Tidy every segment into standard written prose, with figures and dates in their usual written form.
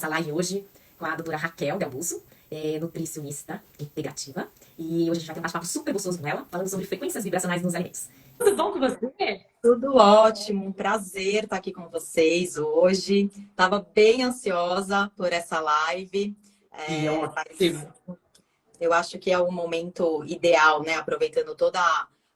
live hoje com a doutora Raquel Delbusso, nutricionista integrativa. E hoje a gente vai ter um bate-papo super gostoso com ela, falando sobre frequências vibracionais nos alimentos. Tudo bom com você? Tudo ótimo, um prazer estar aqui com vocês hoje. Estava bem ansiosa por essa live, Que mas ótimo! eu acho que é o momento ideal, né? Aproveitando toda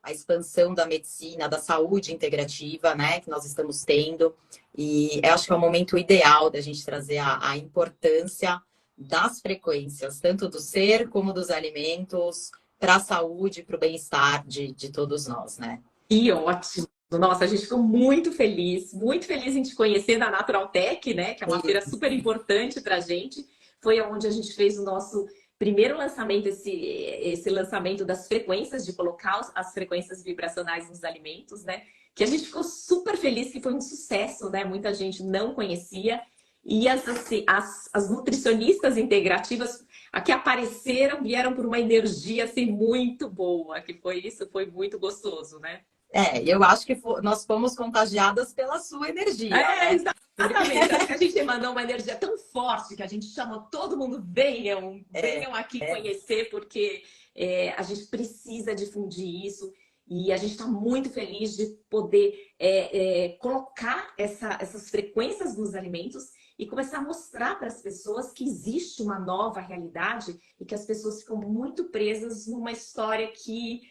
a expansão da medicina, da saúde integrativa, né? Que nós estamos tendo. E eu acho que é o momento ideal da gente trazer a importância das frequências, tanto do ser como dos alimentos, para a saúde, para o bem-estar de todos nós, né? Que ótimo! Nossa, a gente ficou muito feliz em te conhecer na Natural Tech, né? Que é uma feira super importante para a gente. Foi onde a gente fez o nosso primeiro lançamento, esse lançamento das frequências, de colocar as frequências vibracionais nos alimentos, né? Que a gente ficou super feliz, que foi um sucesso, né? Muita gente não conhecia. E as nutricionistas integrativas a que apareceram vieram por uma energia assim, muito boa, que foi isso, foi muito gostoso, né? Eu acho que nós fomos contagiadas pela sua energia, né? Exatamente. Acho que a gente mandou uma energia tão forte que a gente chama todo mundo, venham aqui conhecer, porque a gente precisa difundir isso. E a gente está muito feliz de poder colocar essas frequências nos alimentos e começar a mostrar para as pessoas que existe uma nova realidade e que as pessoas ficam muito presas numa história que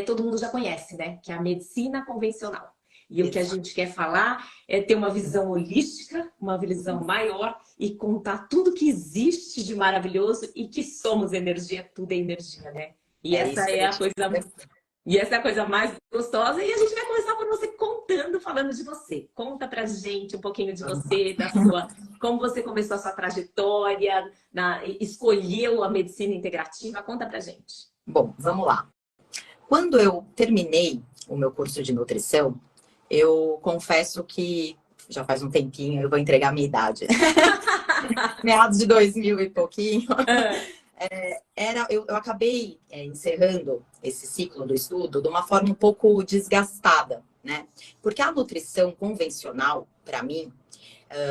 todo mundo já conhece, né? Que é a medicina convencional. E o que a gente quer falar é ter uma visão holística, uma visão maior e contar tudo que existe de maravilhoso e que somos energia, tudo é energia, né? E essa é a coisa, e essa é a coisa mais gostosa. E a gente vai começar por você contando, falando de você. Conta pra gente um pouquinho de você, como você começou a sua trajetória, escolheu a medicina integrativa. Conta pra gente. Bom, vamos lá. Quando eu terminei o meu curso de nutrição, eu confesso que já faz um tempinho, eu vou entregar a minha idade. Meados de 2000 e pouquinho. Eu acabei encerrando esse ciclo do estudo de uma forma um pouco desgastada, né? Porque a nutrição convencional, para mim,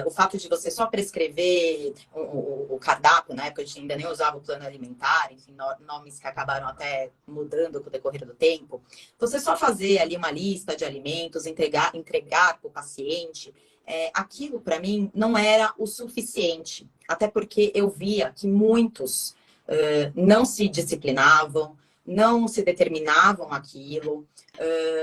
o fato de você só prescrever o cardápio, na época a gente ainda nem usava o plano alimentar, enfim, nomes que acabaram até mudando com o decorrer do tempo, você só fazer ali uma lista de alimentos, entregar para o paciente, aquilo para mim não era o suficiente, até porque eu via que muitos não se disciplinavam, não se determinavam aquilo.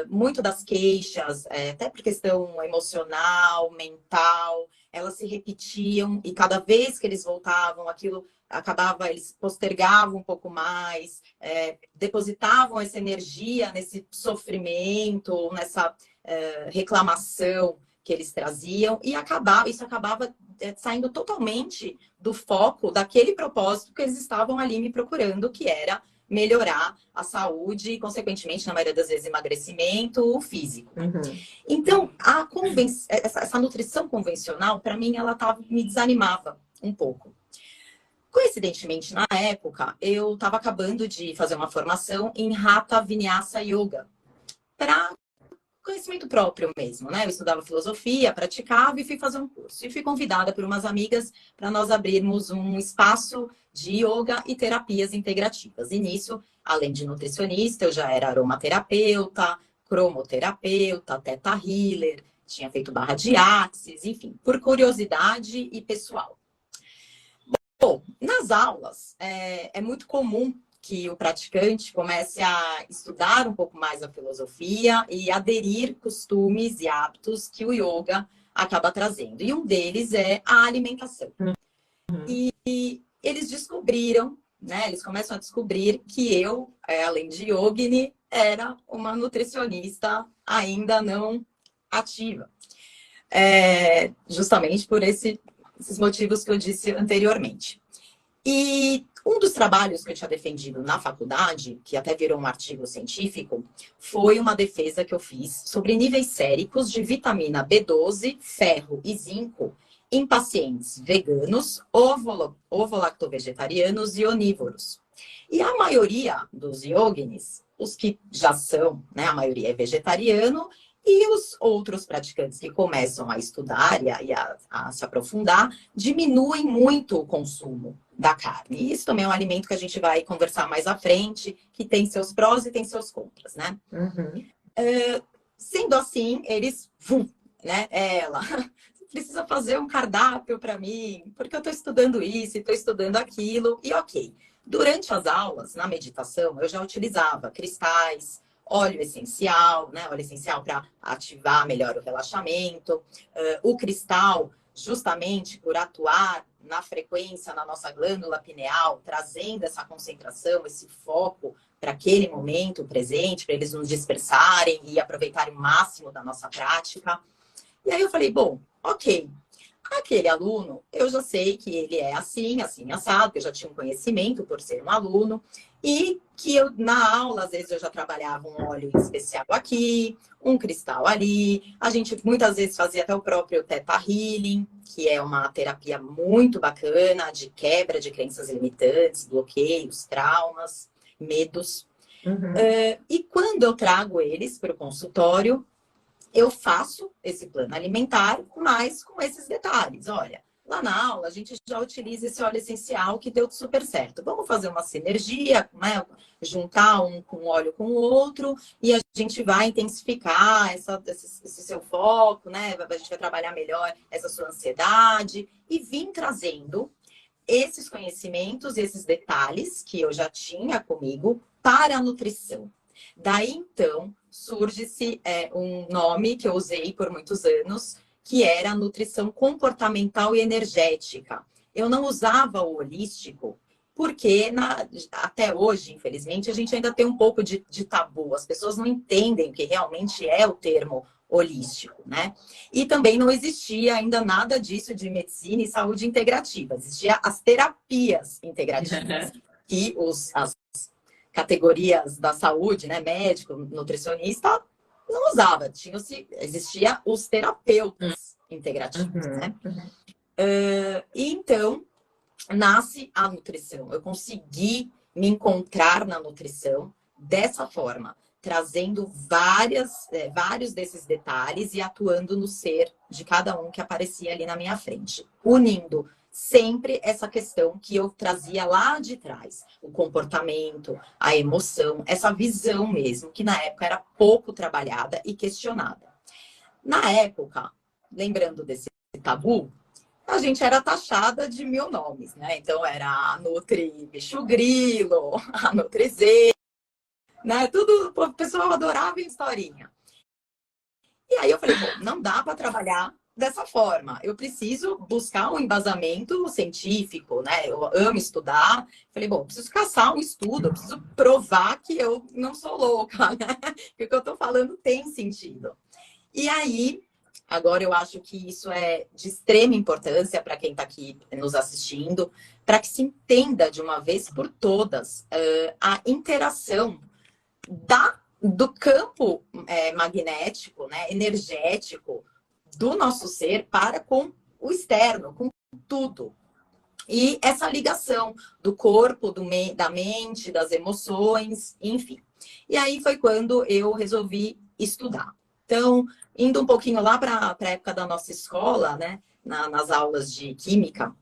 Muito das queixas, até por questão emocional, mental, elas se repetiam e cada vez que eles voltavam, aquilo acabava, eles postergavam um pouco mais, depositavam essa energia nesse sofrimento, nessa reclamação que eles traziam e isso acabava saindo totalmente do foco daquele propósito que eles estavam ali me procurando, que era melhorar a saúde e, consequentemente, na maioria das vezes, emagrecimento físico. Uhum. Então, essa nutrição convencional, para mim, ela me desanimava um pouco. Coincidentemente, na época, eu estava acabando de fazer uma formação em Hatha Vinyasa Yoga, para conhecimento próprio mesmo, né? Eu estudava filosofia, praticava e fui fazer um curso. E fui convidada por umas amigas para nós abrirmos um espaço de yoga e terapias integrativas. E nisso, além de nutricionista, eu já era aromaterapeuta, cromoterapeuta, teta healer, tinha feito barra de axis, enfim, por curiosidade e pessoal. Bom, nas aulas é muito comum que o praticante comece a estudar um pouco mais a filosofia e aderir costumes e hábitos que o yoga acaba trazendo. E um deles é a alimentação. E eles descobriram, né? Eles começam a descobrir que eu, além de yogini, era uma nutricionista ainda não ativa. Justamente por esses motivos que eu disse anteriormente. E um dos trabalhos que eu tinha defendido na faculdade, que até virou um artigo científico, foi uma defesa que eu fiz sobre níveis séricos de vitamina B12, ferro e zinco em pacientes veganos, ovo-lacto-vegetarianos e onívoros. E a maioria dos yogis, os que já são, né, a maioria é vegetariano, E os outros praticantes que começam a estudar a se aprofundar, diminuem muito o consumo da carne. E isso também é um alimento que a gente vai conversar mais à frente, que tem seus prós e tem seus contras, né? Uhum. Sendo assim, eles, né? Ela precisa fazer um cardápio para mim, porque eu estou estudando isso, estou estudando aquilo, e ok. Durante as aulas, na meditação, eu já utilizava cristais, óleo essencial, né? Óleo essencial para ativar melhor o relaxamento. O cristal, justamente por atuar na frequência, na nossa glândula pineal, trazendo essa concentração, esse foco para aquele momento presente, para eles nos dispersarem e aproveitarem o máximo da nossa prática. E aí eu falei, bom, ok, aquele aluno, eu já sei que ele é assim, assim, assado, que eu já tinha um conhecimento por ser um aluno, e que eu, na aula, às vezes eu já trabalhava um óleo especial aqui, um cristal ali, a gente muitas vezes fazia até o próprio Theta Healing, que é uma terapia muito bacana de quebra de crenças limitantes, bloqueios, traumas, medos. Uhum. E quando eu trago eles para o consultório, eu faço esse plano alimentar, mas com esses detalhes. Olha, lá na aula a gente já utiliza esse óleo essencial que deu super certo. Vamos fazer uma sinergia, né? Juntar um com um óleo com o outro e a gente vai intensificar esse seu foco, né? A gente vai trabalhar melhor essa sua ansiedade e vim trazendo esses conhecimentos, esses detalhes que eu já tinha comigo para a nutrição. Daí, então, surge-se um nome que eu usei por muitos anos, que era nutrição comportamental e energética. Eu não usava o holístico, porque até hoje, infelizmente, a gente ainda tem um pouco de tabu. As pessoas não entendem o que realmente é o termo holístico, né? E também não existia ainda nada disso de medicina e saúde integrativa. Existia as terapias integrativas, que as categorias da saúde, né, médico, nutricionista, não usava. Existia os terapeutas integrativos, né? E então, nasce a nutrição. Eu consegui me encontrar na nutrição dessa forma, trazendo vários desses detalhes e atuando no ser de cada um que aparecia ali na minha frente, unindo sempre essa questão que eu trazia lá de trás, o comportamento, a emoção, essa visão mesmo, que na época era pouco trabalhada e questionada. Na época, lembrando desse tabu, a gente era taxada de 1000 nomes, né? Então era a Nutri Bicho Grilo, a Nutrizê, né? Tudo, o pessoal adorava historinha. E aí eu falei, bom, não dá para trabalhar dessa forma. Eu preciso buscar um embasamento científico, né? Eu amo estudar. Falei, bom, preciso caçar um estudo, eu preciso provar que eu não sou louca, né? Que o que eu estou falando tem sentido. E aí, agora eu acho que isso é de extrema importância para quem está aqui nos assistindo, para que se entenda de uma vez por todas a interação do campo magnético, né, energético do nosso ser para com o externo, com tudo. E essa ligação do corpo, da mente, das emoções, enfim. E aí foi quando eu resolvi estudar. Então, indo um pouquinho lá para a época da nossa escola, né, nas aulas de química,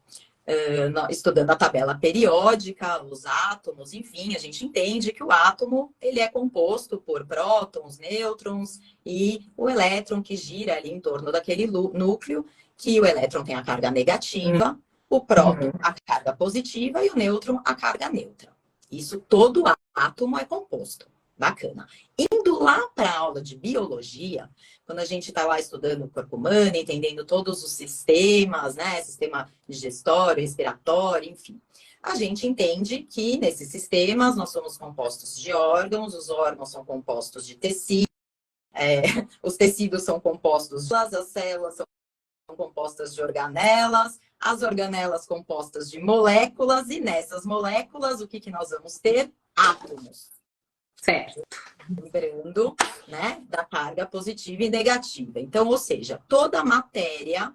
estudando a tabela periódica, os átomos, enfim, a gente entende que o átomo ele é composto por prótons, nêutrons e o elétron que gira ali em torno daquele núcleo, que o elétron tem a carga negativa, o próton a carga positiva e o nêutron a carga neutra. Isso todo átomo é composto. Bacana. Indo lá para a aula de biologia, quando a gente está lá estudando o corpo humano, entendendo todos os sistemas, né? Sistema digestório, respiratório, enfim. A gente entende que nesses sistemas nós somos compostos de órgãos, os órgãos são compostos de tecido, os tecidos são compostos de as células são compostas de organelas, as organelas compostas de moléculas, e nessas moléculas, o que nós vamos ter? Átomos. Certo. Lembrando, né, da carga positiva e negativa. Então, ou seja, toda matéria,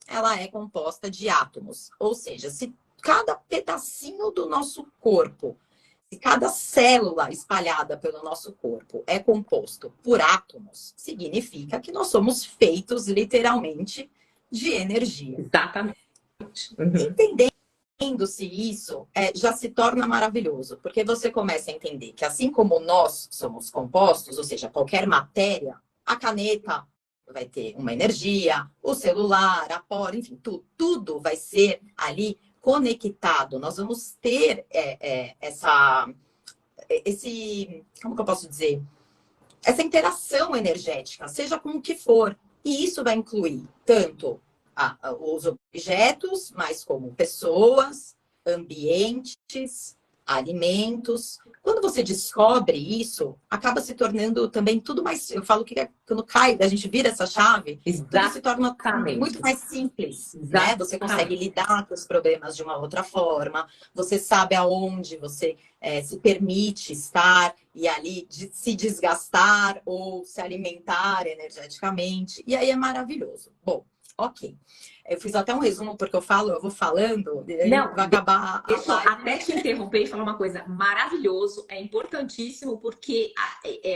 ela é composta de átomos. Ou seja, se cada pedacinho do nosso corpo, se cada célula espalhada pelo nosso corpo é composto por átomos, significa que nós somos feitos literalmente de energia. Exatamente. Entendendo-se isso, já se torna maravilhoso, porque você começa a entender que assim como nós somos compostos, ou seja, qualquer matéria, a caneta vai ter uma energia, o celular, a porta, enfim, tudo vai ser ali conectado. Nós vamos ter como que eu posso dizer? Essa interação energética, seja com o que for. E isso vai incluir tanto os objetos, mas como pessoas, ambientes, alimentos. Quando você descobre isso, acaba se tornando também tudo mais. Eu falo que quando cai, a gente vira essa chave, tudo se torna muito mais simples, né? Você consegue lidar com os problemas de uma outra forma, você sabe aonde você se permite estar e ali se desgastar ou se alimentar energeticamente. E aí é maravilhoso. Bom, ok. Eu fiz até um resumo, porque eu vou falando, e aí Não, vai acabar a deixa eu live. até te interromper e falar uma coisa. Maravilhoso, é importantíssimo, porque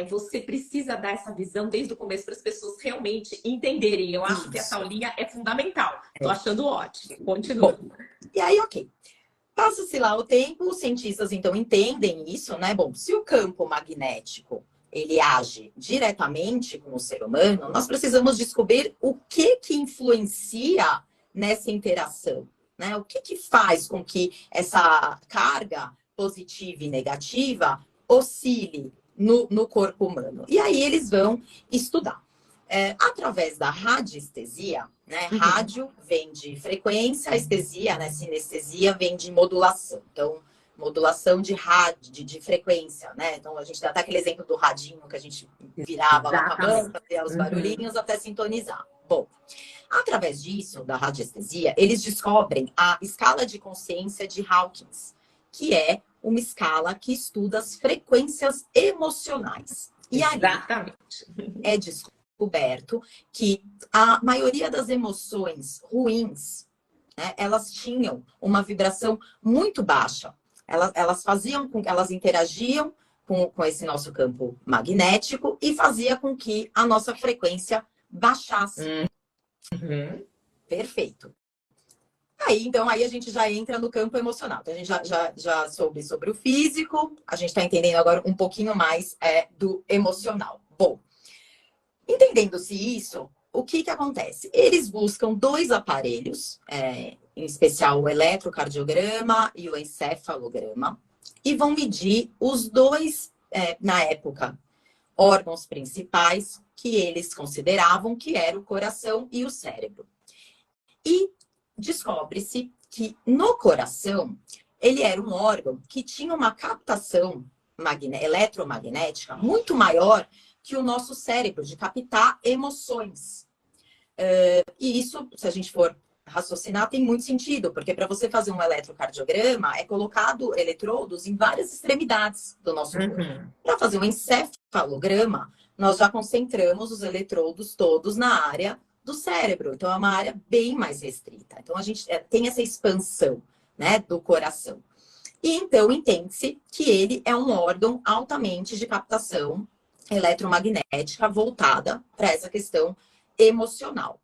você precisa dar essa visão desde o começo para as pessoas realmente entenderem. Eu acho que essa aulinha é fundamental. Estou achando ótimo. Continua. Bom, e aí, ok. Passa-se lá o tempo, os cientistas então entendem isso, né? Bom, se o campo magnético ele age diretamente com o ser humano, nós precisamos descobrir o que influencia nessa interação, né? O que faz com que essa carga positiva e negativa oscile no corpo humano. E aí eles vão estudar. Através da radiestesia, né? Rádio vem de frequência, estesia, né? Sinestesia vem de modulação. Então, modulação de rádio, de frequência, né? Então, a gente dá até aquele exemplo do radinho que a gente virava lá com a mão, fazia os barulhinhos até sintonizar. Bom, através disso, da radiestesia, eles descobrem a escala de consciência de Hawkins, que é uma escala que estuda as frequências emocionais. E aí é descoberto que a maioria das emoções ruins, né, elas tinham uma vibração muito baixa. Elas faziam com que elas interagiam com esse nosso campo magnético e fazia com que a nossa frequência baixasse. Perfeito. Então a gente já entra no campo emocional. Então, a gente já soube sobre o físico, a gente está entendendo agora um pouquinho mais do emocional. Bom, entendendo-se isso, o que acontece? Eles buscam dois aparelhos, em especial o eletrocardiograma e o encefalograma, e vão medir os dois, na época, órgãos principais que eles consideravam que era o coração e o cérebro. E descobre-se que no coração, ele era um órgão que tinha uma captação eletromagnética muito maior que o nosso cérebro, de captar emoções. E isso, se a gente for raciocinar, tem muito sentido, porque para você fazer um eletrocardiograma, é colocado eletrodos em várias extremidades do nosso corpo. Para fazer um encefalograma, nós já concentramos os eletrodos todos na área do cérebro. Então, é uma área bem mais restrita. Então, a gente tem essa expansão, né, do coração. E então, entende-se que ele é um órgão altamente de captação eletromagnética voltada para essa questão emocional.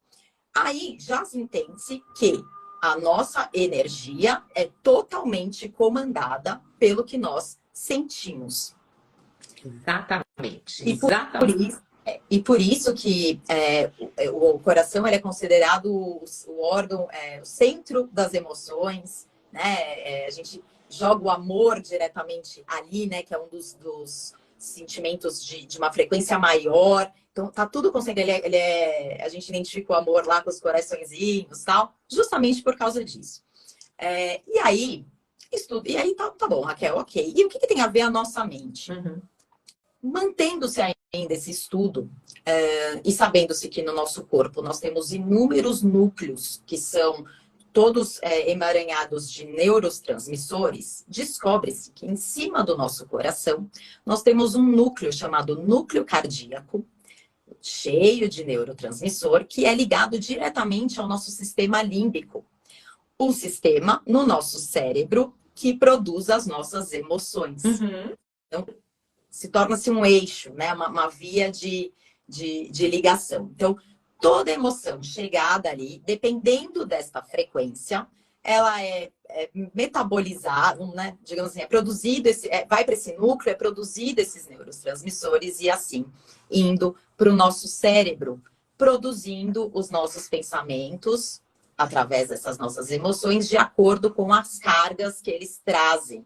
Aí já se entende que a nossa energia é totalmente comandada pelo que nós sentimos. Exatamente. E por isso que o coração ele é considerado o órgão, o centro das emoções, né? A gente joga o amor diretamente ali, né? Que é um dos sentimentos de uma frequência maior. Então, tá tudo concentrado. A gente identifica o amor lá com os coraçõezinhos, tal, justamente por causa disso. E aí, tá bom, Raquel, ok. E o que tem a ver a nossa mente? Mantendo-se ainda esse estudo e sabendo-se que no nosso corpo nós temos inúmeros núcleos que são todos emaranhados de neurotransmissores, descobre-se que em cima do nosso coração nós temos um núcleo chamado núcleo cardíaco, cheio de neurotransmissor, que é ligado diretamente ao nosso sistema límbico. O sistema, no nosso cérebro, que produz as nossas emoções. Então, se torna-se um eixo, né? Uma via de ligação. Então, toda emoção chegada ali, dependendo desta frequência, ela é metabolizada, né? Digamos assim, é produzido, vai para esse núcleo, é produzido esses neurotransmissores e assim, indo para o nosso cérebro, produzindo os nossos pensamentos através dessas nossas emoções, de acordo com as cargas que eles trazem.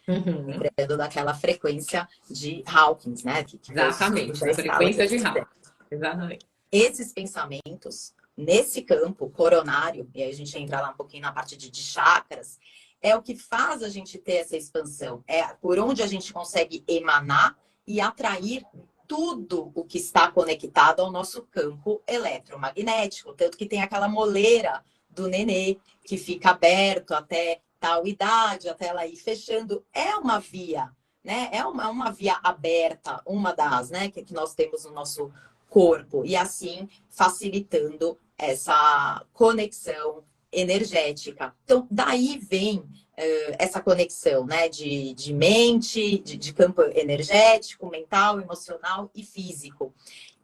Lembrando daquela frequência de Hawkins, né? Que Exatamente, da frequência de Hawkins. Exatamente. Esses pensamentos, nesse campo coronário, e aí a gente entra lá um pouquinho na parte de chakras, é o que faz a gente ter essa expansão. É por onde a gente consegue emanar e atrair tudo o que está conectado ao nosso campo eletromagnético. Tanto que tem aquela moleira do nenê que fica aberto até tal idade, até ela ir fechando. É uma via, né? É uma via aberta, uma das, né, que nós temos no nosso corpo. E assim, facilitando essa conexão energética. Então, daí vem essa conexão, né, de mente, de campo energético, mental, emocional e físico.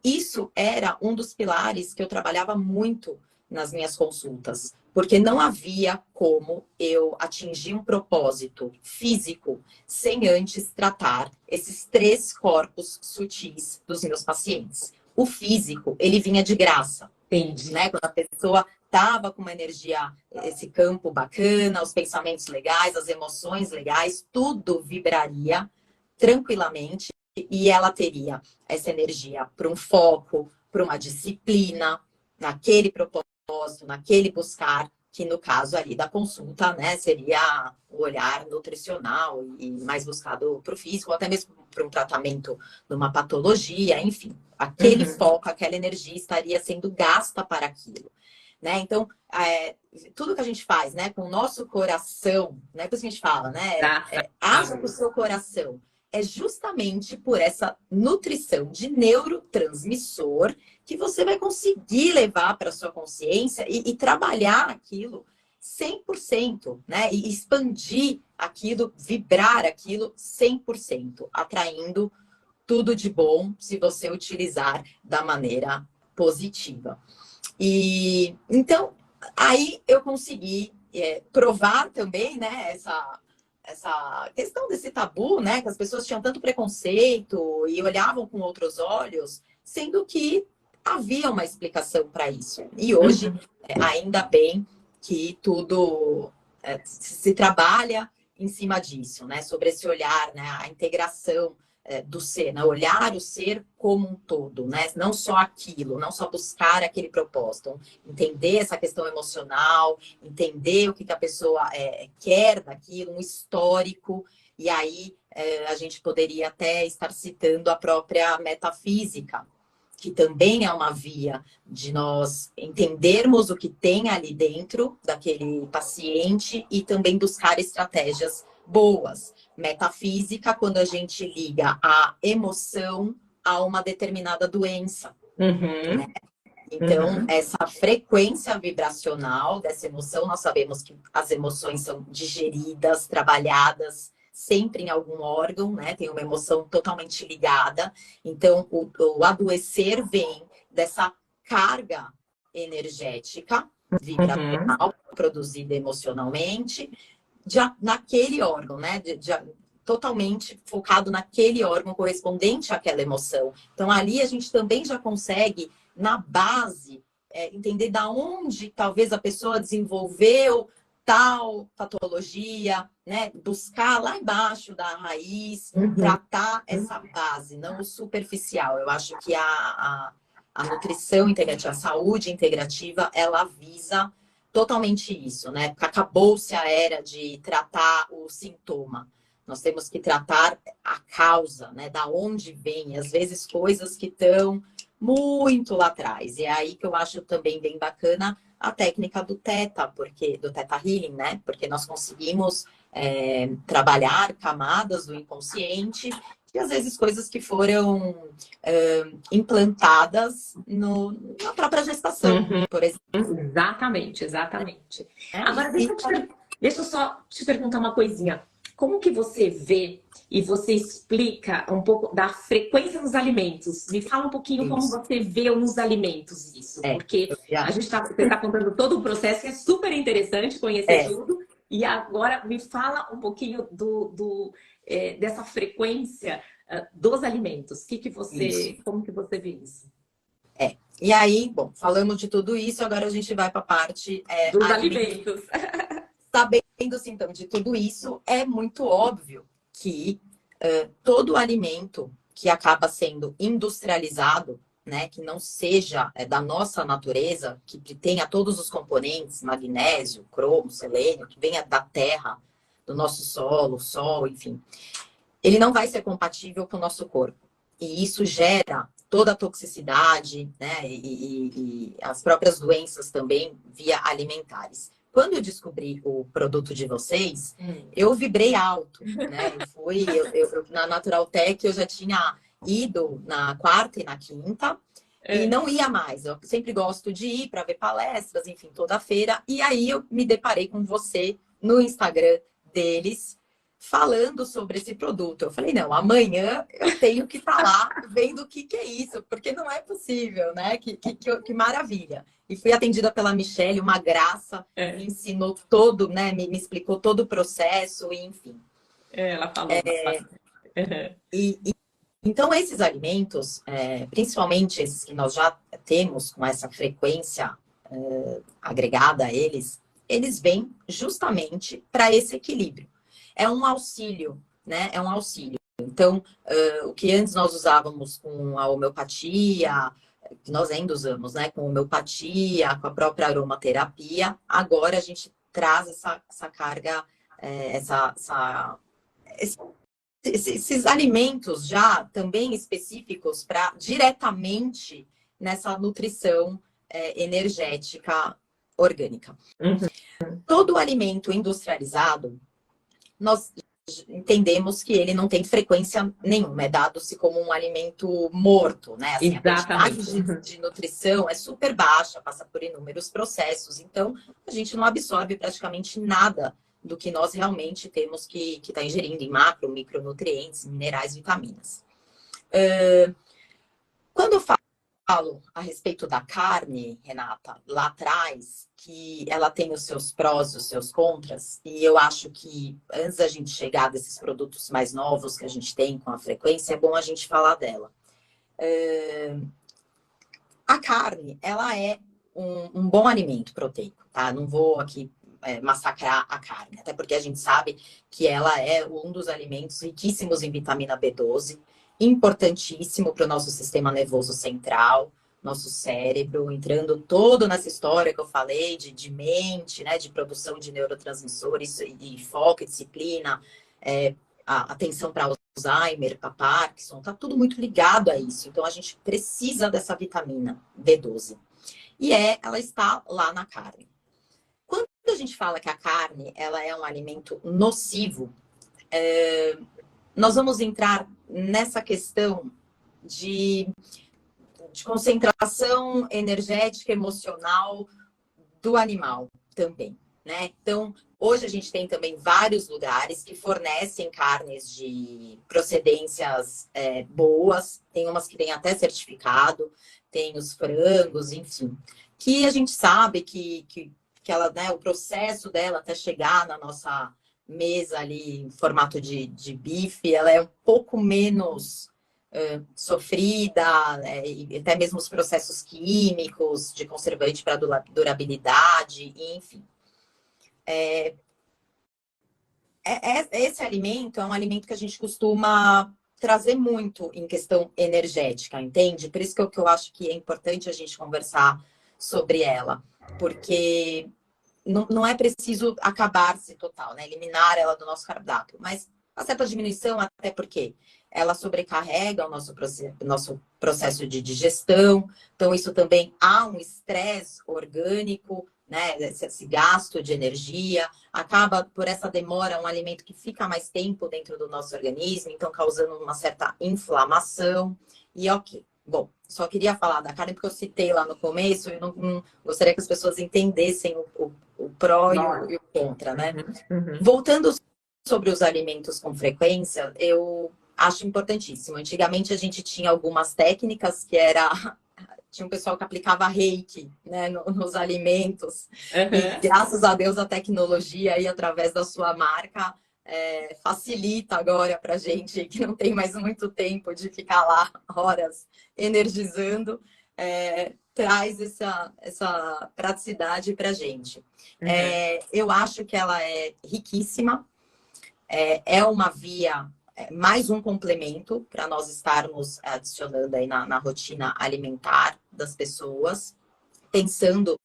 Isso era um dos pilares que eu trabalhava muito nas minhas consultas, porque não havia como eu atingir um propósito físico sem antes tratar esses 3 corpos sutis dos meus pacientes. O físico, ele vinha de graça. Entendi. Né? Quando a pessoa estava com uma energia, esse campo bacana, os pensamentos legais, as emoções legais, tudo vibraria tranquilamente e ela teria essa energia para um foco, para uma disciplina, naquele propósito, naquele buscar, que no caso ali da consulta, né, seria o olhar nutricional e mais buscado para o físico, ou até mesmo para um tratamento de uma patologia, enfim. Aquele foco, aquela energia estaria sendo gasta para aquilo. Né? Então, tudo que a gente faz, né, com o nosso coração, né, por isso que a gente fala, né, haja com o seu coração, é justamente por essa nutrição de neurotransmissor que você vai conseguir levar para a sua consciência e trabalhar aquilo 100%, né, e expandir aquilo, vibrar aquilo 100%, atraindo tudo de bom se você utilizar da maneira positiva. E então aí eu consegui provar também, né, essa questão desse tabu, né, que as pessoas tinham tanto preconceito e olhavam com outros olhos, sendo que havia uma explicação para isso. E hoje, ainda bem que tudo se trabalha em cima disso, né, sobre esse olhar, né, a integração do ser, né? Olhar o ser como um todo, né? Não só aquilo, não só buscar aquele propósito. Entender essa questão emocional, entender o que a pessoa quer daquilo, um histórico, e aí a gente poderia até estar citando a própria metafísica, que também é uma via de nós entendermos o que tem ali dentro daquele paciente e também buscar estratégias boas. Metafísica, quando a gente liga a emoção a uma determinada doença. Né? Então, essa frequência vibracional dessa emoção, nós sabemos que as emoções são digeridas, trabalhadas sempre em algum órgão, né? Tem uma emoção totalmente ligada. Então, o adoecer vem dessa carga energética, vibracional, produzida emocionalmente, naquele órgão, né? Totalmente focado naquele órgão correspondente àquela emoção. Então, ali a gente também já consegue, na base, entender da onde talvez a pessoa desenvolveu tal patologia, né? Buscar lá embaixo da raiz, tratar essa base, não o superficial. Eu acho que a nutrição integrativa, a saúde integrativa, ela visa totalmente isso, né? Porque acabou-se a era de tratar o sintoma. Nós temos que tratar a causa, né? Da onde vem, às vezes, coisas que estão muito lá atrás. E é aí que eu acho também bem bacana a técnica do Theta, do Theta Healing, né? Porque nós conseguimos trabalhar camadas do inconsciente e às vezes coisas que foram implantadas na própria gestação, por exemplo. Exatamente. Agora, deixa eu te Deixa eu só te perguntar uma coisinha. Como que você vê e você explica um pouco da frequência nos alimentos? Me fala um pouquinho como Isso. você vê nos alimentos isso, porque Já. você está contando todo o processo, que é super interessante conhecer É, tudo. E agora me fala um pouquinho dessa frequência dos alimentos. isso. Como que você vê isso? É. E aí, bom, falamos de tudo isso, agora a gente vai para a parte Dos alimentar. alimentos. Sabendo-se, então, de tudo isso, é muito óbvio que todo alimento que acaba sendo industrializado, né, que não seja da nossa natureza, que tenha todos os componentes, magnésio, cromo, selênio, que venha da terra, do nosso solo, sol, enfim, ele não vai ser compatível com o nosso corpo. E isso gera toda a toxicidade, né, e as próprias doenças também via alimentares. Quando eu descobri o produto de vocês, eu vibrei alto, né? Na Natural Tech eu já tinha ido na quarta e na quinta e É. não ia mais. Eu sempre gosto de ir para ver palestras, enfim, toda feira. E aí eu me deparei com você no Instagram deles falando sobre esse produto. Eu falei, não, amanhã eu tenho que estar lá vendo o que é isso, porque não é possível, né? Que maravilha. E fui atendida pela Michelle, uma graça, me É. ensinou todo, né? Me explicou todo o processo, enfim. Ela falou bastante. E, então, esses alimentos, principalmente esses que nós já temos com essa frequência agregada a eles, eles vêm justamente para esse equilíbrio. É um auxílio, né? É um auxílio. Então, o que antes nós usávamos com a homeopatia, que nós ainda usamos, né? Com homeopatia, com a própria aromaterapia, agora a gente traz essa carga, esses alimentos já também específicos para diretamente nessa nutrição energética orgânica. Uhum. Todo alimento industrializado, nós entendemos que ele não tem frequência nenhuma, é dado-se como um alimento morto, né? Assim, a quantidade Exatamente. Uhum. de nutrição é super baixa, passa por inúmeros processos, então a gente não absorve praticamente nada do que nós realmente temos que estar ingerindo em macro, micronutrientes, minerais, vitaminas. Quando eu falo a respeito da carne, Renata, lá atrás, que ela tem os seus prós e os seus contras, e eu acho que antes da gente chegar desses produtos mais novos que a gente tem com a frequência, é bom a gente falar dela. A carne, ela é um bom alimento proteico, tá? Não vou aqui massacrar a carne, até porque a gente sabe que ela é um dos alimentos riquíssimos em vitamina B12, importantíssimo para o nosso sistema nervoso central, nosso cérebro, entrando todo nessa história que eu falei de mente, né, de produção de neurotransmissores e foco e disciplina, a atenção para Alzheimer, para Parkinson, tá tudo muito ligado a isso. Então a gente precisa dessa vitamina B12. E ela está lá na carne. Quando a gente fala que a carne ela é um alimento nocivo, nós vamos entrar nessa questão de concentração energética, emocional do animal também, né? Então, hoje a gente tem também vários lugares que fornecem carnes de procedências boas, tem umas que têm até certificado, tem os frangos, enfim, que a gente sabe que ela, né, o processo dela até chegar na nossa mesa ali em formato de bife, ela é um pouco menos sofrida, e até mesmo os processos químicos de conservante para durabilidade, enfim. Esse alimento é um alimento que a gente costuma trazer muito em questão energética, entende? Por isso que eu acho que é importante a gente conversar sobre ela, porque não é preciso acabar-se total, né? Eliminar ela do nosso cardápio, mas uma certa diminuição, até porque ela sobrecarrega o nosso processo de digestão, então isso também há um estresse orgânico, né? Esse gasto de energia, acaba por essa demora um alimento que fica mais tempo dentro do nosso organismo, então causando uma certa inflamação, e ok. Bom, só queria falar da carne porque eu citei lá no começo e não gostaria que as pessoas entendessem o pró e o contra, né? Voltando sobre os alimentos com frequência, eu acho importantíssimo. Antigamente a gente tinha algumas técnicas que era... Tinha um pessoal que aplicava reiki, né, nos alimentos. E graças a Deus a tecnologia aí, através da sua marca, facilita agora para gente que não tem mais muito tempo de ficar lá horas energizando, traz essa praticidade para gente. Eu acho que ela é riquíssima, é uma via, mais um complemento para nós estarmos adicionando aí na rotina alimentar das pessoas, pensando,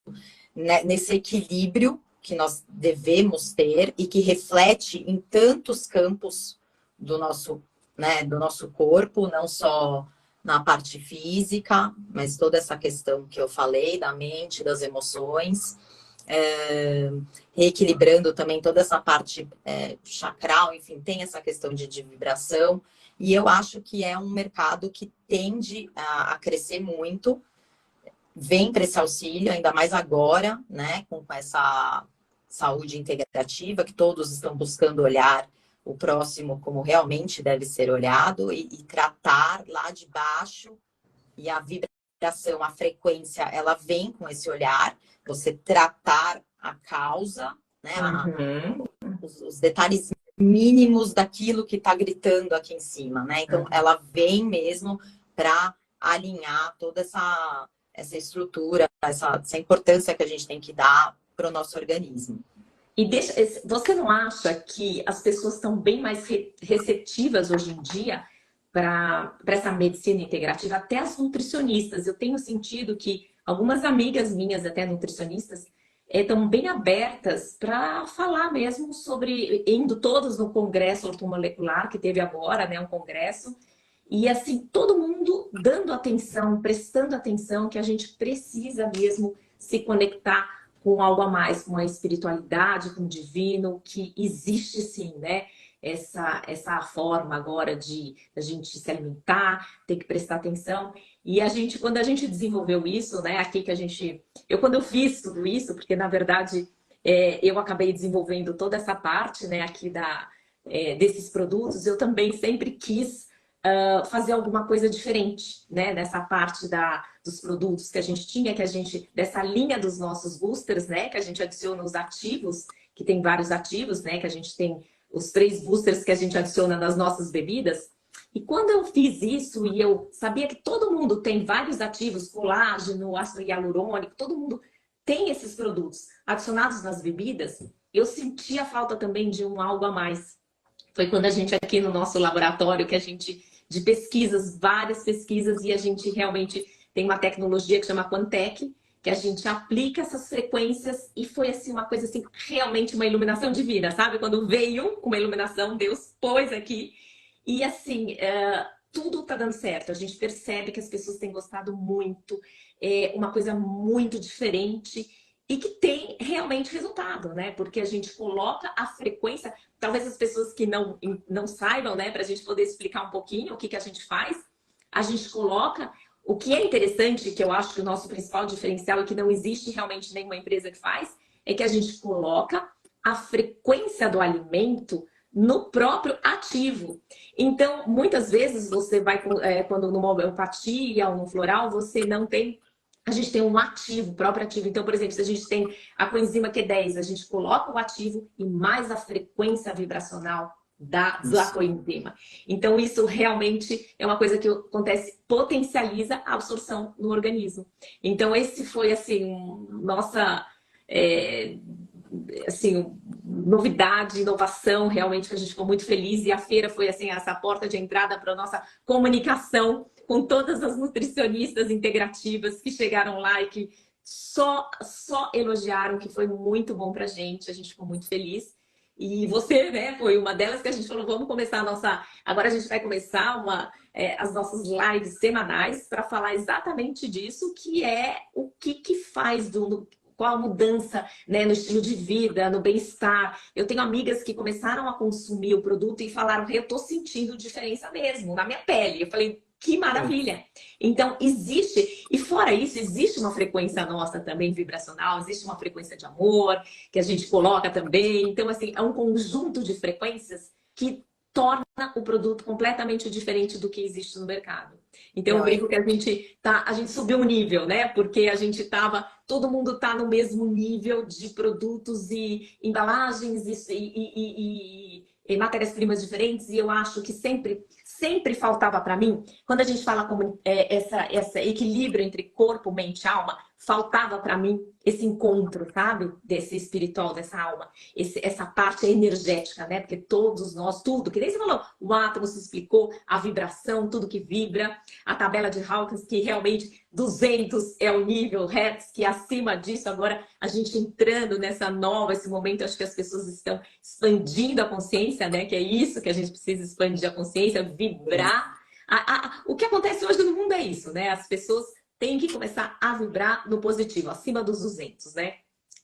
né, nesse equilíbrio que nós devemos ter e que reflete em tantos campos do nosso, né, do nosso corpo, não só na parte física, mas toda essa questão que eu falei, da mente, das emoções, reequilibrando também toda essa parte chakral, enfim, tem essa questão de vibração, e eu acho que é um mercado que tende a crescer muito, vem para esse auxílio, ainda mais agora, né, com essa saúde integrativa, que todos estão buscando olhar o próximo como realmente deve ser olhado e tratar lá de baixo, e a vibração, a frequência, ela vem com esse olhar, você tratar a causa, né, os detalhes mínimos daquilo que está gritando aqui em cima, né? Então, ela vem mesmo para alinhar toda essa estrutura, essa importância que a gente tem que dar para o nosso organismo. E você não acha que as pessoas estão bem mais receptivas hoje em dia para essa medicina integrativa? Até as nutricionistas. Eu tenho sentido que algumas amigas minhas, até nutricionistas, estão bem abertas para falar mesmo sobre, indo todos no congresso ortomolecular que teve agora, né, um congresso, e assim, todo mundo dando atenção, prestando atenção, que a gente precisa mesmo se conectar com algo a mais, com a espiritualidade, com o divino, que existe sim, né? Essa forma agora de a gente se alimentar, ter que prestar atenção. E a gente, quando a gente desenvolveu isso, né? Aqui que a gente... quando eu fiz tudo isso, porque na verdade eu acabei desenvolvendo toda essa parte, né? Aqui desses produtos, eu também sempre quis fazer alguma coisa diferente, né? Nessa parte dos produtos que a gente tinha, dessa linha dos nossos boosters, né? Que a gente adiciona os ativos, que tem vários ativos, né? Que a gente tem os 3 boosters que a gente adiciona nas nossas bebidas. E quando eu fiz isso e eu sabia que todo mundo tem vários ativos, colágeno, ácido hialurônico, todo mundo tem esses produtos adicionados nas bebidas, eu sentia falta também de algo a mais. Foi quando a gente aqui no nosso laboratório, que a gente, de pesquisas, várias pesquisas, e a gente realmente tem uma tecnologia que chama Quantec, que a gente aplica essas frequências, e foi assim uma coisa assim, realmente uma iluminação divina, sabe? Quando veio uma iluminação, Deus pôs aqui, e assim, tudo tá dando certo. A gente percebe que as pessoas têm gostado muito, uma coisa muito diferente, e que tem realmente resultado, né? Porque a gente coloca a frequência, talvez as pessoas que não saibam, né? Para a gente poder explicar um pouquinho o que a gente faz, a gente coloca. O que é interessante, que eu acho que o nosso principal diferencial e que não existe realmente nenhuma empresa que faz, é que a gente coloca a frequência do alimento no próprio ativo. Então, muitas vezes você vai, quando numa homeopatia ou no floral, você não tem... A gente tem um ativo, o próprio ativo. Então, por exemplo, se a gente tem a coenzima Q10, a gente coloca o ativo e mais a frequência vibracional da coenzima. Então, isso realmente é uma coisa que acontece, potencializa a absorção no organismo. Então, esse foi, assim, nossa... assim, novidade, inovação, realmente que a gente ficou muito feliz, e a feira foi assim essa porta de entrada para a nossa comunicação com todas as nutricionistas integrativas que chegaram lá e que só elogiaram, que foi muito bom para a gente ficou muito feliz. E você, né, foi uma delas que a gente falou, vamos começar agora a gente vai começar as nossas lives semanais para falar exatamente disso, que é o que faz qual a mudança, né, no estilo de vida, no bem-estar. Eu tenho amigas que começaram a consumir o produto e falaram, eu tô sentindo diferença mesmo na minha pele. Eu falei, Que maravilha! Então, existe, e fora isso, existe uma frequência nossa também vibracional, existe uma frequência de amor, que a gente coloca também. Então, assim, é um conjunto de frequências que torna o produto completamente diferente do que existe no mercado. Então, eu brinco que a gente subiu um nível, né? Porque a gente todo mundo tá no mesmo nível de produtos e embalagens e matérias-primas diferentes, e eu acho que sempre faltava para mim, quando a gente fala como esse equilíbrio entre corpo, mente e alma, faltava para mim esse encontro, sabe? Desse espiritual, dessa alma, essa parte energética, né? Porque todos nós, tudo, que nem você falou, o átomo se explicou, a vibração, tudo que vibra, a tabela de Hawkins, que realmente 200 é o nível Hertz, que acima disso, agora a gente entrando esse momento, acho que as pessoas estão expandindo a consciência, né? Que é isso que a gente precisa expandir a consciência, vibrar. O que acontece hoje no mundo é isso, né? As pessoas têm que começar a vibrar no positivo, acima dos 200, né?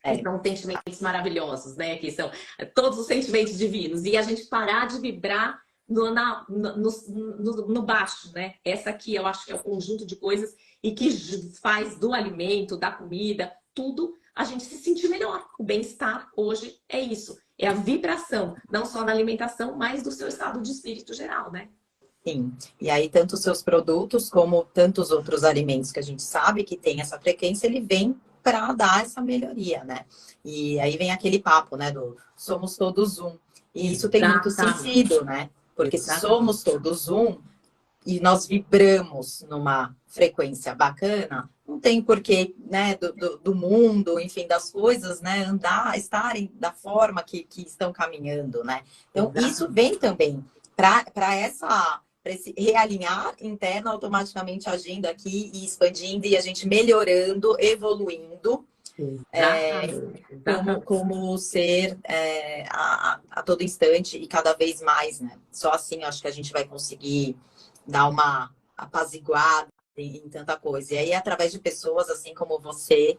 Que são sentimentos maravilhosos, né? Que são todos os sentimentos divinos. E a gente parar de vibrar no baixo, né? Essa aqui eu acho que é o conjunto de coisas e que faz do alimento, da comida, tudo a gente se sentir melhor. O bem-estar hoje é isso. É a vibração, não só da alimentação, mas do seu estado de espírito geral, né? Sim. E aí, tanto os seus produtos como tantos outros alimentos que a gente sabe que tem essa frequência, ele vem para dar essa melhoria, né? E aí vem aquele papo, né, do somos todos um. E isso tem muito sentido, né? Porque se somos todos um e nós vibramos numa frequência bacana, não tem porquê, né, do mundo, enfim, das coisas, né, estarem da forma que estão caminhando, né? Então, isso vem também para esse realinhar interno, automaticamente agindo aqui e expandindo e a gente melhorando, evoluindo. Como ser a todo instante e cada vez mais, né? Só assim acho que a gente vai conseguir dar uma apaziguada em tanta coisa. E aí, através de pessoas assim como você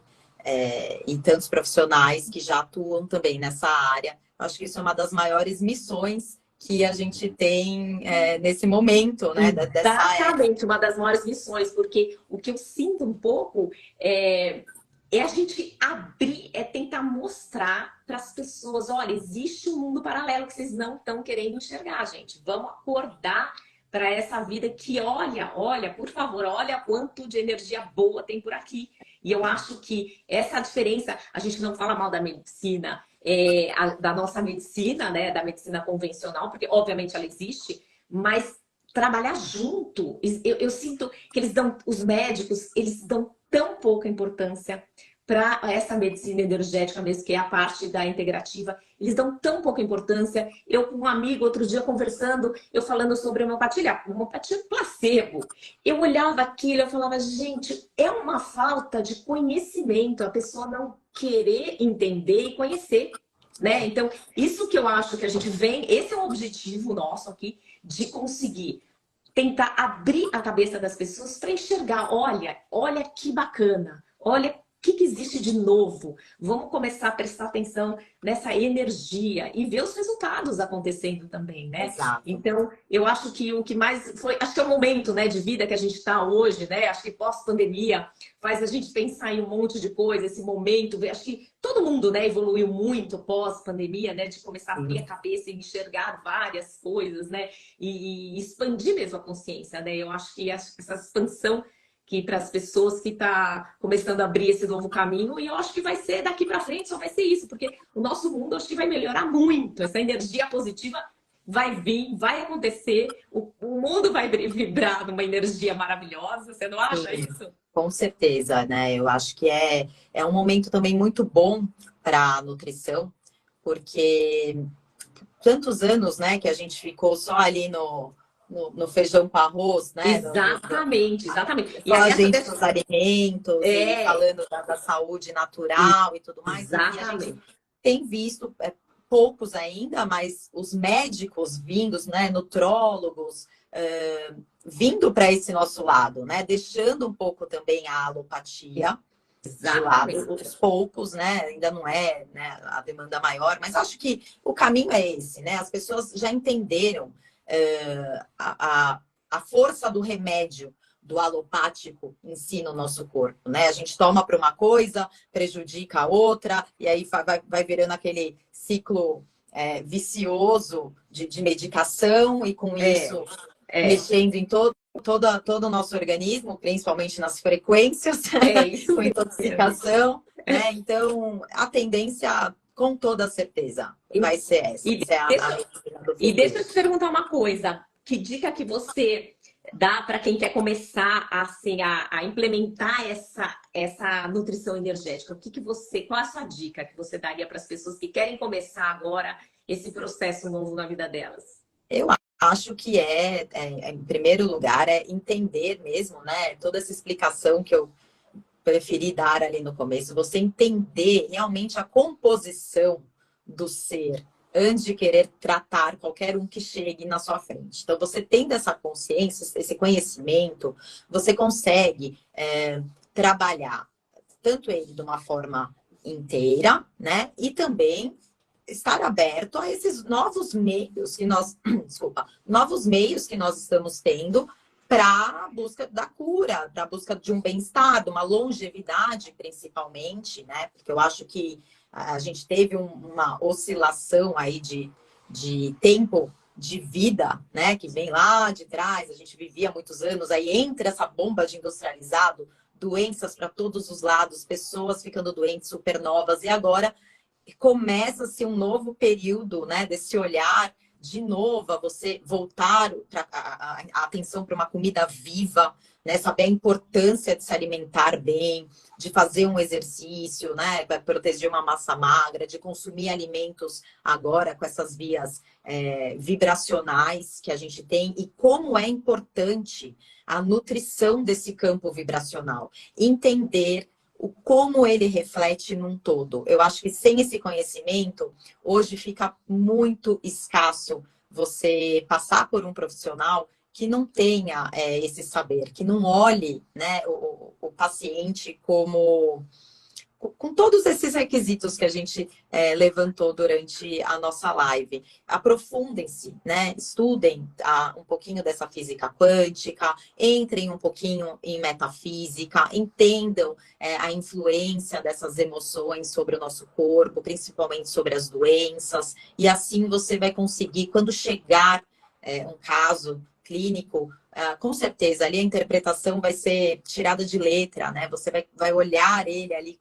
e tantos profissionais que já atuam também nessa área, acho que isso é uma das maiores missões que a gente tem nesse momento, né? Exatamente, uma das maiores missões, porque o que eu sinto um pouco é a gente abrir, tentar mostrar para as pessoas, olha, existe um mundo paralelo que vocês não estão querendo enxergar, gente. Vamos acordar para essa vida que, olha, por favor, olha quanto de energia boa tem por aqui. E eu acho que essa diferença, a gente não fala mal da medicina, da nossa medicina, né, da medicina convencional, porque obviamente ela existe, mas trabalhar junto, eu sinto que os médicos, eles dão tão pouca importância para essa medicina energética mesmo, que é a parte da integrativa. Eles dão tão pouca importância. Eu com um amigo, outro dia, conversando, eu falando sobre homeopatia placebo. Eu olhava aquilo, eu falava, gente, é uma falta de conhecimento, a pessoa não querer entender e conhecer, né? Então, isso que eu acho que a gente esse é o objetivo nosso aqui, de conseguir tentar abrir a cabeça das pessoas para enxergar, olha que bacana, olha o que existe de novo. Vamos começar a prestar atenção nessa energia e ver os resultados acontecendo também, né? Exato. Então, eu acho que o que mais foi, acho que é o momento, né, de vida que a gente está hoje, né? Acho que pós-pandemia faz a gente pensar em um monte de coisa, esse momento, acho que todo mundo, né, evoluiu muito pós-pandemia, né, de começar a abrir a cabeça e enxergar várias coisas, né, e expandir mesmo a consciência, né? Eu acho que essa expansão que para as pessoas que tá começando a abrir esse novo caminho, e eu acho que vai ser daqui para frente, só vai ser isso, porque o nosso mundo acho que vai melhorar muito, essa energia positiva vai vir, vai acontecer, o mundo vai vibrar numa energia maravilhosa, você não acha isso? Com certeza, né? Eu acho que é um momento também muito bom para a nutrição, porque tantos anos, né, que a gente ficou só ali no feijão com arroz, né? Exatamente, exatamente. E a gente dos alimentos, e falando da saúde natural e tudo mais. Exatamente. E a gente tem visto poucos ainda, mas os médicos vindos, né, nutrólogos, vindo para esse nosso lado, né? Deixando um pouco também a alopatia de lado, os poucos, né? Ainda não é, né, a demanda maior, mas acho que o caminho é esse, né? As pessoas já entenderam a força do remédio, do alopático em si no nosso corpo, né? A gente toma para uma coisa, prejudica a outra, e aí vai virando aquele ciclo vicioso de medicação, e com isso mexendo em todo o nosso organismo, principalmente nas frequências, Isso com intoxicação, né? Então, a tendência, com toda certeza, vai ser essa. E deixa eu te perguntar uma coisa. Que dica que você dá para quem quer começar assim, a implementar essa nutrição energética? Qual a sua dica que você daria para as pessoas que querem começar agora esse processo novo na vida delas? Eu acho que em primeiro lugar, entender mesmo, né? Toda essa explicação que eu preferi dar ali no começo, você entender realmente a composição do ser antes de querer tratar qualquer um que chegue na sua frente. Então, você tendo essa consciência, esse conhecimento, você consegue trabalhar tanto ele de uma forma inteira, né? E também estar aberto a esses novos meios que nós, novos meios que nós estamos tendo para a busca da cura, para a busca de um bem-estar, de uma longevidade, principalmente, né? Porque eu acho que a gente teve uma oscilação aí de tempo de vida, né? Que vem lá de trás, a gente vivia muitos anos, aí entra essa bomba de industrializado, doenças para todos os lados, pessoas ficando doentes, supernovas, e agora começa-se um novo período, né? Desse olhar de novo, a você voltar a atenção para uma comida viva, né? Saber a importância de se alimentar bem, de fazer um exercício, né? Para proteger uma massa magra, de consumir alimentos agora com essas vias vibracionais que a gente tem, e como é importante a nutrição desse campo vibracional. Entender como ele reflete num todo. Eu acho que sem esse conhecimento, hoje fica muito escasso você passar por um profissional que não tenha esse saber, que não olhe, né, o paciente como com todos esses requisitos que a gente levantou durante a nossa live. Aprofundem-se, né? Estudem um pouquinho dessa física quântica, entrem um pouquinho em metafísica, entendam a influência dessas emoções sobre o nosso corpo, principalmente sobre as doenças, e assim você vai conseguir, quando chegar um caso clínico, com certeza ali a interpretação vai ser tirada de letra, né? Você vai olhar ele ali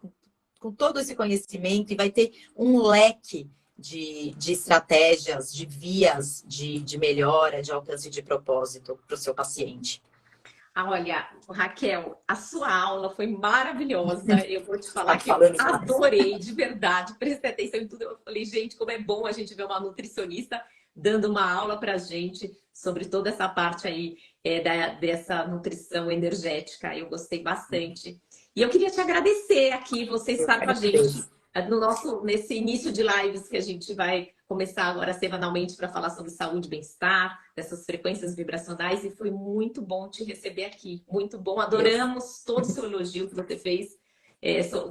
com todo esse conhecimento, e vai ter um leque de estratégias, de vias de melhora, de alcance de propósito para o seu paciente. Olha, Raquel, a sua aula foi maravilhosa. Eu vou te falar que eu demais. adorei, de verdade. Prestei atenção em tudo. Eu falei, gente, como é bom a gente ver uma nutricionista dando uma aula para a gente sobre toda essa parte aí dessa nutrição energética. Eu gostei bastante. E eu queria te agradecer aqui, você estar com a gente nesse início de lives que a gente vai começar agora semanalmente para falar sobre saúde e bem-estar, dessas frequências vibracionais, e foi muito bom te receber aqui. Muito bom, adoramos todo o seu elogio que você fez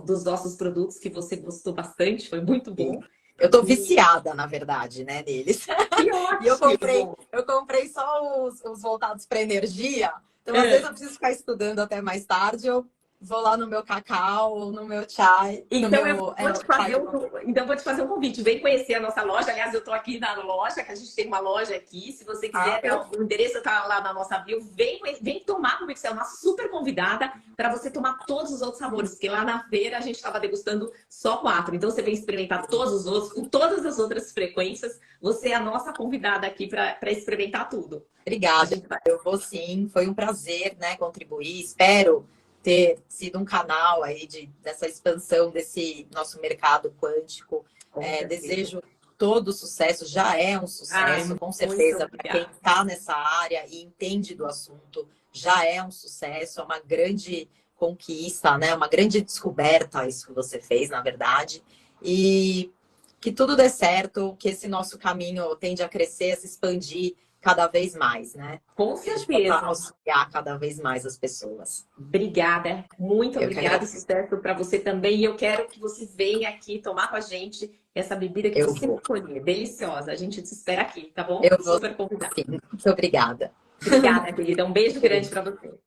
dos nossos produtos, que você gostou bastante, foi muito bom. Eu tô viciada, na verdade, né, neles. Que ótimo! E eu comprei só os voltados para energia. Então, às vezes eu preciso ficar estudando até mais tarde, eu vou lá no meu cacau, no meu chai. Então, eu vou te fazer um convite. Vem conhecer a nossa loja. Aliás, eu estou aqui na loja, que a gente tem uma loja aqui. Se você quiser, o endereço está lá na nossa bio. Vem tomar comigo, você é uma super convidada para você tomar todos os outros sabores. Porque lá na feira a gente estava degustando só 4. Então, você vem experimentar todos os outros, com todas as outras frequências. Você é a nossa convidada aqui para experimentar tudo. Obrigada. Eu vou sim. Foi um prazer, né, contribuir. Espero ter sido um canal aí dessa expansão desse nosso mercado quântico. Desejo todo sucesso, já é um sucesso, com certeza, para quem está nessa área e entende do assunto, já é um sucesso, é uma grande conquista, né? Uma grande descoberta isso que você fez, na verdade. E que tudo dê certo, que esse nosso caminho tende a crescer, a se expandir cada vez mais, né? Com certeza. Auxiliar cada vez mais as pessoas. Obrigada, muito obrigada. Sucesso para você também. E eu quero que você venha aqui tomar com a gente essa bebida que você escolher. Deliciosa. A gente te espera aqui, tá bom? Eu vou. Super convidada. Sim. Muito obrigada. Obrigada, querida. Um beijo grande para você.